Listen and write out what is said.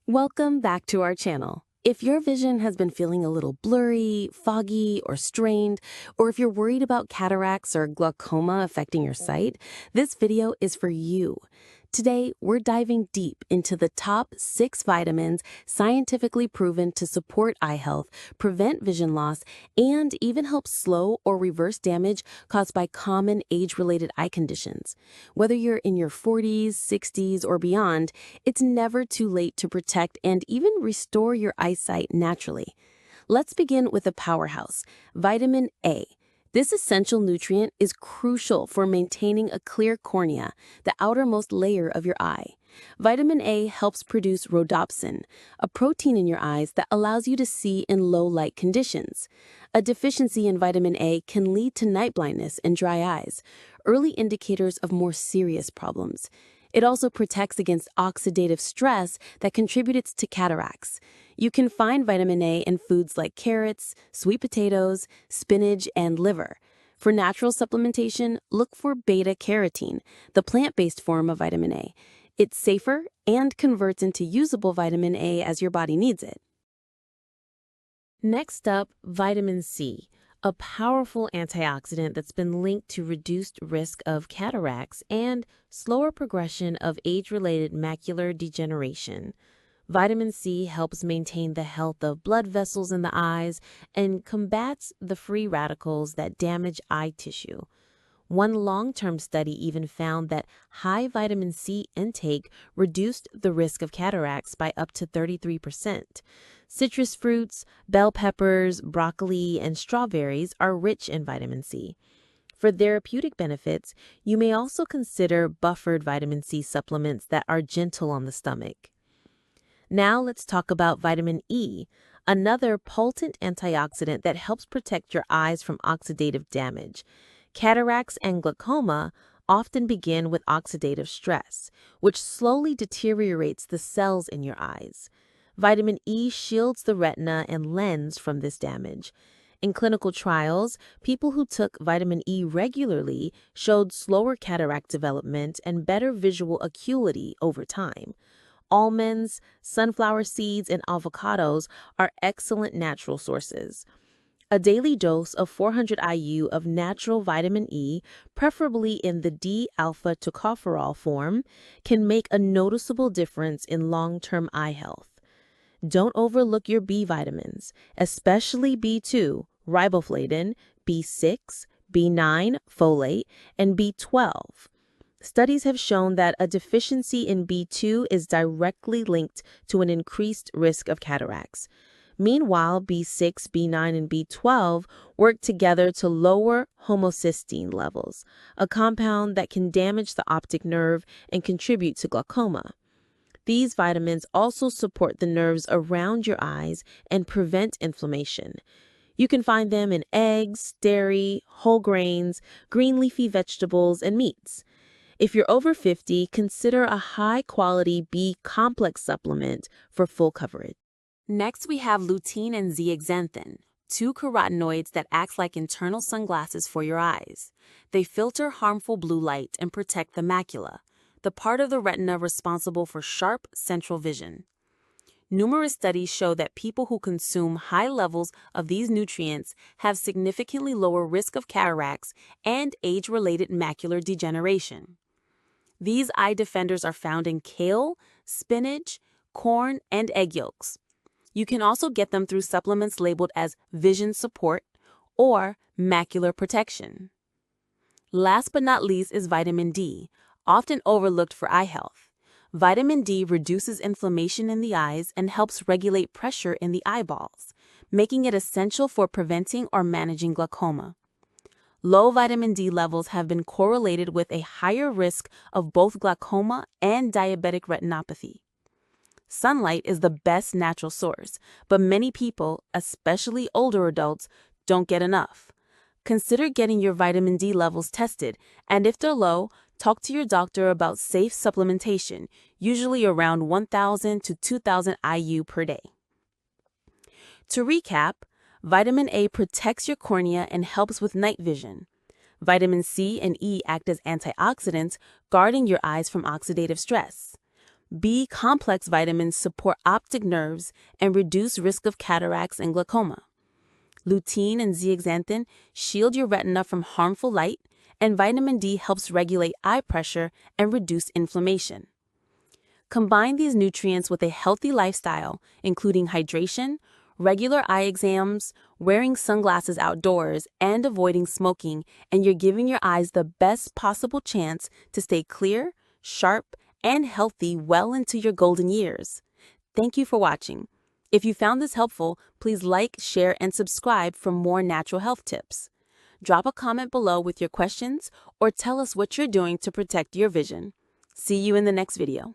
Welcome back to our channel. If your vision has been feeling a little blurry, foggy, or strained, or if you're worried about cataracts or glaucoma affecting your sight, this video is for you. Today, we're diving deep into the top 6 vitamins scientifically proven to support eye health, prevent vision loss, and even help slow or reverse damage caused by common age-related eye conditions. Whether you're in your 40s, 60s, or beyond, it's never too late to protect and even restore your eyesight naturally. Let's begin with a powerhouse, vitamin A. This essential nutrient is crucial for maintaining a clear cornea, the outermost layer of your eye. Vitamin A helps produce rhodopsin, a protein in your eyes that allows you to see in low light conditions. A deficiency in vitamin A can lead to night blindness and dry eyes, early indicators of more serious problems. It also protects against oxidative stress that contributes to cataracts. You can find vitamin A in foods like carrots, sweet potatoes, spinach, and liver. For natural supplementation, look for beta-carotene, the plant-based form of vitamin A. It's safer and converts into usable vitamin A as your body needs it. Next up, vitamin C, a powerful antioxidant that's been linked to reduced risk of cataracts and slower progression of age-related macular degeneration. Vitamin C helps maintain the health of blood vessels in the eyes and combats the free radicals that damage eye tissue. One long-term study even found that high vitamin C intake reduced the risk of cataracts by up to 33%. Citrus fruits, bell peppers, broccoli, and strawberries are rich in vitamin C. For therapeutic benefits, you may also consider buffered vitamin C supplements that are gentle on the stomach. Now let's talk about vitamin E, another potent antioxidant that helps protect your eyes from oxidative damage. Cataracts and glaucoma often begin with oxidative stress, which slowly deteriorates the cells in your eyes. Vitamin E shields the retina and lens from this damage. In clinical trials, people who took vitamin E regularly showed slower cataract development and better visual acuity over time. Almonds, sunflower seeds, and avocados are excellent natural sources. A daily dose of 400 IU of natural vitamin E, preferably in the D-alpha tocopherol form, can make a noticeable difference in long-term eye health. Don't overlook your B vitamins, especially B2, riboflavin, B6, B9, folate, and B12. Studies have shown that a deficiency in B2 is directly linked to an increased risk of cataracts. Meanwhile, B6, B9, and B12 work together to lower homocysteine levels, a compound that can damage the optic nerve and contribute to glaucoma. These vitamins also support the nerves around your eyes and prevent inflammation. You can find them in eggs, dairy, whole grains, green leafy vegetables, and meats. If you're over 50, consider a high-quality B-complex supplement for full coverage. Next, we have lutein and zeaxanthin, two carotenoids that act like internal sunglasses for your eyes. They filter harmful blue light and protect the macula, the part of the retina responsible for sharp central vision. Numerous studies show that people who consume high levels of these nutrients have significantly lower risk of cataracts and age-related macular degeneration. These eye defenders are found in kale, spinach, corn, and egg yolks. You can also get them through supplements labeled as vision support or macular protection. Last but not least is vitamin D, often overlooked for eye health. Vitamin D reduces inflammation in the eyes and helps regulate pressure in the eyeballs, making it essential for preventing or managing glaucoma. Low vitamin D levels have been correlated with a higher risk of both glaucoma and diabetic retinopathy. Sunlight is the best natural source, but many people, especially older adults, don't get enough. Consider getting your vitamin D levels tested, and if they're low, talk to your doctor about safe supplementation, usually around 1,000 to 2,000 IU per day. To recap, vitamin A protects your cornea and helps with night vision. Vitamin C and E act as antioxidants, guarding your eyes from oxidative stress. B complex vitamins support optic nerves and reduce risk of cataracts and glaucoma. Lutein and zeaxanthin shield your retina from harmful light, and vitamin D helps regulate eye pressure and reduce inflammation. Combine these nutrients with a healthy lifestyle, including hydration, regular eye exams, wearing sunglasses outdoors, and avoiding smoking, and you're giving your eyes the best possible chance to stay clear, sharp, and healthy well into your golden years. Thank you for watching. If you found this helpful, please like, share, and subscribe for more natural health tips. Drop a comment below with your questions or tell us what you're doing to protect your vision. See you in the next video.